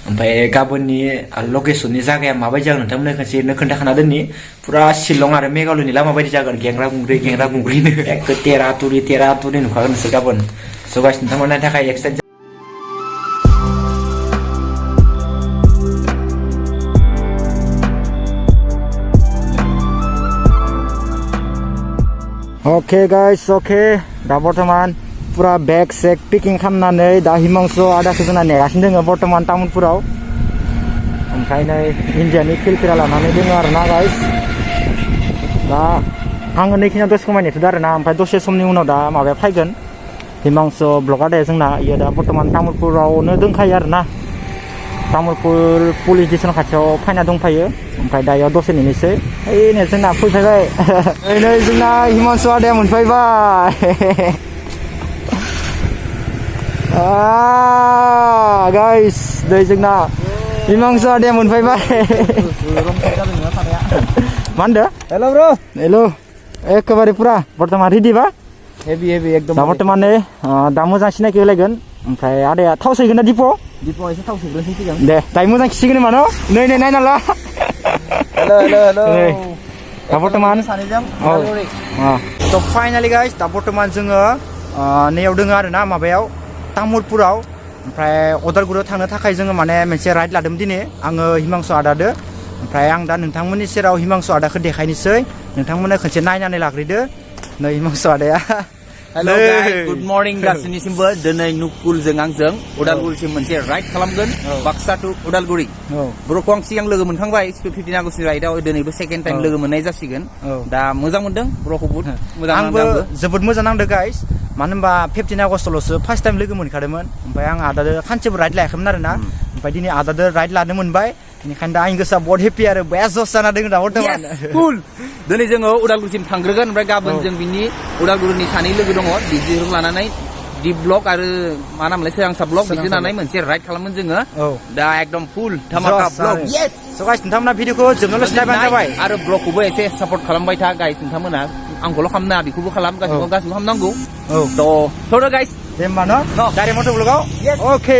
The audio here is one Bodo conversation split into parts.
ओमफ्राय गाबोननि लकेसननि जायगाया माबायदि जागोन नोंथांमोननो खनसेनो खोन्थाखाना दोननि फुरा शिलं आरो मेघालयनि लामा बायदि जागोन गेंग्रा गुंग्रिनो एखे तेरा तुरि नुखागोन नोंसोर गाबोन स' गाइस नोंथांमोननि थाखाय एक्साइटेड ओके गाइस ओके दा बर्तमान पूरा बेग सेग पिकिं खालामनानै दा हिमांशु आदाखौ जोंना नेगासिनो दङ बर्तमान तामुलपुराव ओमफ्राय नै इन्डियानि फिलफिरा लानानै दङ आरोना गाइस दा आङो नैखिनियाव दसे खमाय नेथ'दो आरोना ओमफ्राय दसे समनि उनाव दा माबाया फैगोन हिमांशु ब्लग आदाया जोंना इयो दा बर्तमान तामुलपुरावनो दंखायो आरोना तामुलपुर पुलिस स्टेसन खाथियाव फैना दंफायो ओमफ्राय दा इयाव दसे नेनोसै ओइ नै जोंना फैबाय नै जोंना हिमांशु आदाया मोनफैबाय गाइस दै जोंना हिमांशु आदाया मोनफैबाय मा होनदो हेल' ब्र हेल' एखेबारे पुरा बर्तमान रेडि बा हेभि एकदम दा बर्तमान नै दा मोजां सिनायखि होलायगोन ओमफ्राय आदाया थाव सोगोन ना दिप'आव एसे थाव सोग्रोनोसै सिगां दे दायो मोजां खिसिगोन होनबा न' नै नायना ला हेल' दा बर्तमान सानैजों थ' फाइनालि गाइस दा बर्तमान जोङो नैयाव दोङो आरोना माबायाव तामुलपुराव ओमफ्राय अदालगुरियाव थांनो थाखाय जोङो माने मोनसे राइड लादोंमोन दिनै आङो हिमांशु आदादो ओमफ्राय आं दा नोंथांमोननि सेराव हिमांशु आदाखौ देखायनोसै नोंथांमोननो खनसे नायनानै लाग्रोदो नै हिमांशु आदाया हेलो गुड मर्निं गासैनिसिमबो दिनै नुकुलजों आंजों उदालगुरिसिम मोनसे राइड खालामगोन बाक्सा टु उदालगुरि ब्र'खौ आं सिगां लोगो मोनखांबाय 15 आगस्टनि राइडआव दिनैबो सेकेन्ड टाइम लोगो मोननाय जासिगोन दा मोजां मोनदों ब्र'खौ बहुद मोजां आंबो जोबोद मोजां नांदों गाइस मानो होनबा 15 आगस्टल'सो फार्स्ट टाइम लोगो मोनखादोंमोन ओमफ्राय आं आदादो खानसेबो राइड लायाखैमोन आरोना ओमफ्राय दिनै आदादो राइड लानो मोनबाय बेनिखायनो दा आंनि गोसोआ बहुत हेपि आरो बेस्ट जस जाना दङ दा बर्तमान कुल दिनै जोङो उदालगुरिसिम थांग्रोगोन ओमफ्राय गाबोन जों बिनि उदालगुरिनि सानै लोगो दङ बिदिजों लानानै दि ब्लक आरो मा नामलाय सोरांसा ब्लक बिजों लानानै मोनसे राइड खालामगोन जोङो दा एकदम फुल धामाका ब्लक येस स' गाइस नोंथांमोना भिडिअखौ जोबनोल'सो नायबानो जाबाय आरो ब्लगखौबो एसे सापर्ट खालामबाय था गाइस नोंथांमोना आंखौल' खालामनाङा बेखौबो खालाम गासिबो खालामनांगौ थ' गाइस दे होमबा न' गारि मटर ब्लगाव अके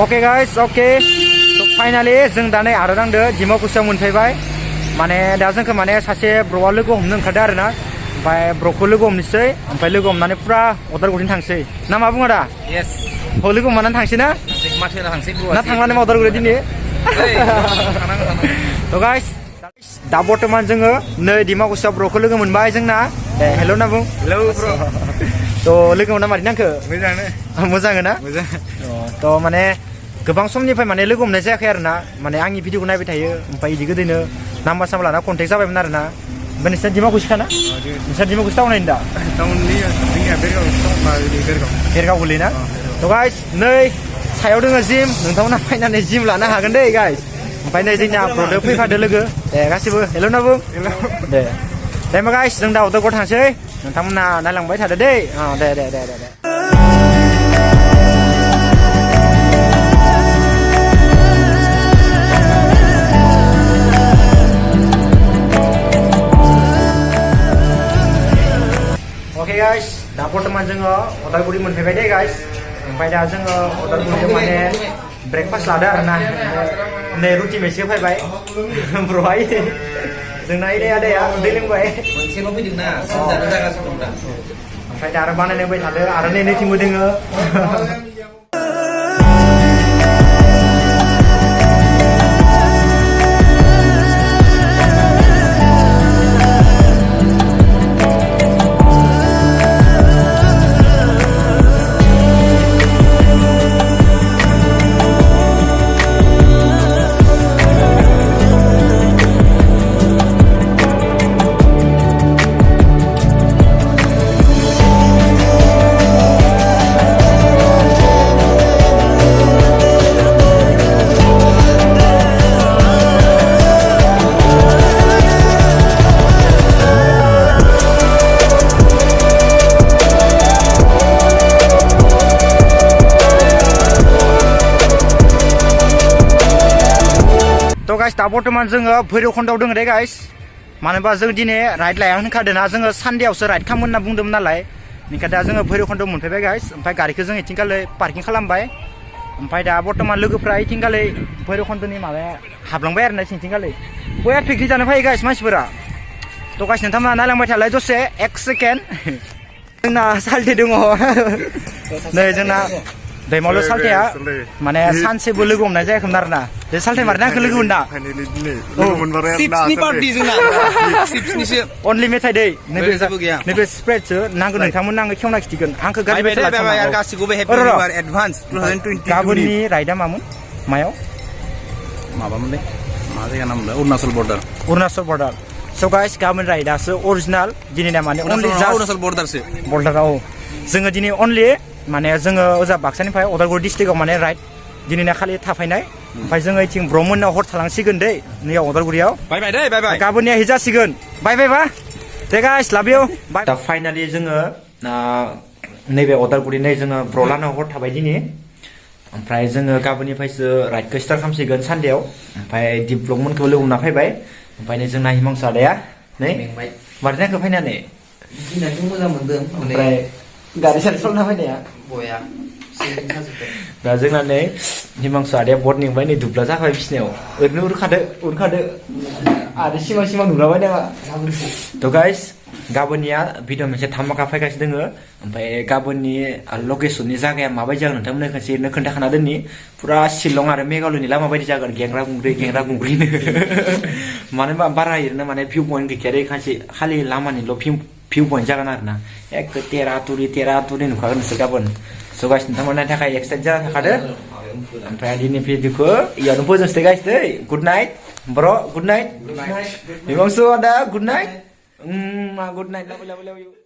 ओके गाइस ओके फाइनालि जों दा नै आरो नांदो डिमाकुसियाव मोनफैबाय माने दा जोंखौ माने सासे ब्र'आ लोगो हमनो ओंखारदों आरोना ओमफ्राय ब्र'खौ लोगो हमनोसै ओमफ्राय लोगो हमनानै पुरा अदालगुरिनि थांसै ना मा बुङो दा येस लोगो हमनानै थांसै ना माथो थांसै ना थांनानै मा अदालगुरि दिनै थ' गाइस दा बर्तमान जोङो नै डिमाकुसियाव ब्र'खौ लोगो मोनबाय जोंना दे हेल' होनना बुं हेल' ब्र' थ' लोगो मोनना मारै नांखो मोजां ना मोजां थ' माने गोबां समनिफ्राय माने लोगो हमनाय जायाखै आरोना माने आंनि भिडिअखौ नायबाय थायो ओमफ्राय बिदि गोदैनो नाम्बार साम्बार लाना कन्टेक्ट जाबायमोन आरोना ओमफ्राय नोंसोर डिमाकुसिखाना नोंसोर डिमाकुसि टाउन नायनो दा बेरगाव गोलैना थ' गाइस नै सायाव दोङो जिम नोंथांमोना फैनानै जिम लानो हागोन दे गाइस ओमफ्राय नै जोंनिया ब्र'दो फैफादो लोगो दे गासिबो हेल' होनना बुं दे होमबा गाइस जों दा अदालगुरियाव थांसै नोंथांमोना नायलांबाय थादो दे दे दे दे दे ओके गाइस दा बर्तमान जोङो अदालगुरि मोनफैबाय दे गाइस ओमफ्राय दा जोङो अदालगुरियाव माने ब्रेकफास्ट लादो आरोना नै रुटि मोनसे फैबाय ब्र'हाय जोंना इदै आदाया दै लोंबाय मोनसेल' फैदोंना सोंजानो जागासिनो दं दा ओमफ्राय दा आरो बानायलांबाय थादो आरो नै नैथिंबो दोङो थ' गाइस दा बर्थमान जोङो भैरबखुन्दआव दङ दे गाइस मानो होनबा जों दिनै राइड लाया होनखादों ना जोङो सानडेआवसो राइड खालामगोन होनना बुंदोंमोन नालाय बेनिखायनो दा जोङो भैरबखुन्दआव मोनफैबाय गाइस ओमफ्राय गारिखौ जों इथिंखालि पार्किं खालामबाय ओमफ्राय दा बर्थमान लोगोफ्रा इथिंखालि भैरबखुन्दनि माबाया हाबलांबाय आरो ना सिंथिंखालि बया पिकनिक जानो फैयो गाइस मानसिफोरा थ' गाइस नोंथांमोना नायलांबाय थालाय दसे एक सेकेन्ड जोंना साल्टे दङ नै जोंना दैमालु साल्टेया माने सानसेबो लोगो हमनाय जायाखैमोन आरोना बे साल्टे मारना आंखौ लोगो मोनदा चिप्सनि पार्टि जोंना चिप्सनिसो अनलि मेथाइ दै नैबे स्प्रेडसो नांगौ नोंथांमोन आङो खेवना खिथिगोन आंखौ गारि गासिखौबो हेपि निउ इयार एडभान्स 2020 गाबोननि राइडआ मामोन मायाव माबामोनलै मा जायगा नाममोनलाय अरुणाचल बर्डार स' गाइस गाबोन राइडआसो अरिजिनाल दिनैना माने अनलि अरुणाचल बर्डाराव जोङो दिनै अनलि माने जोङो ओजा बाक्सानिफ्राय उदालगुरि डिस्ट्रिक्टआव माने राइड दिनैना खालि थाफैनाय ओमफ्राय जोङो इथिं ब्रह्मनाव हर थालांसिगोन दै नैयाव उदालगुरियाव बाय गाबोननिया जासिगोन बाय बा दे गाइस लाभ इउ बाय दा फाइनालि जोङो नैबे उदालगुरि नै जोङो ब्रलानाव हर थाबाय दिनै ओमफ्राय जोङो गाबोननिफ्रायसो राइडखौ स्टार्ट खालामसिगोन सानडेआव ओमफ्राय दिपब्लगमोनखौ लोगो हमना फैबाय ओमफ्राय नै जोंना हिमांसु आदाया नै मारनायखौ फैनानै दिनैथ' मोजां मोनदों ओमफ्राय गारि सारि सलना फैनाया बया दा जोंना नै हिमांसु आदाया बट नेंबाय नै दुब्ला जाबाय बिसिनायाव ओरैनो उरखादो आरो सिमां नुलाबाय नामा थ' गाइस गाबोननिया भिडिअ मोनसे धामाका फैगासिनो दोङो ओमफ्राय गाबोननि लकेसननि जायगाया माबायदि जागोन नोंथांमोननो खनसे ओरैनो खोन्थाखाना दोननि फुरा शिलं आरो मेघालयनि लामा बायदि जागोन गेंग्रा गुंग्रिनो मानो होनबा बारा ओरैनो माने भिउ पइन्ट गैखाया खानसे खालि लामानिल' भिउ पइन्ट जागोन आरो ना एखे तेरा तुरि नुखागोन नोंसोर गाबोन स' गाइस नोंथांमोननि थाखाय एक्साइट जाना थाखादो ओमफ्राय दिनै भिडिअखौ इयावनो फोजोबसै गाइस दै गुड नाइट ब्र गुड नाइट हिमांसु आदा गुड नाइट गुड नाइट लाभ इउ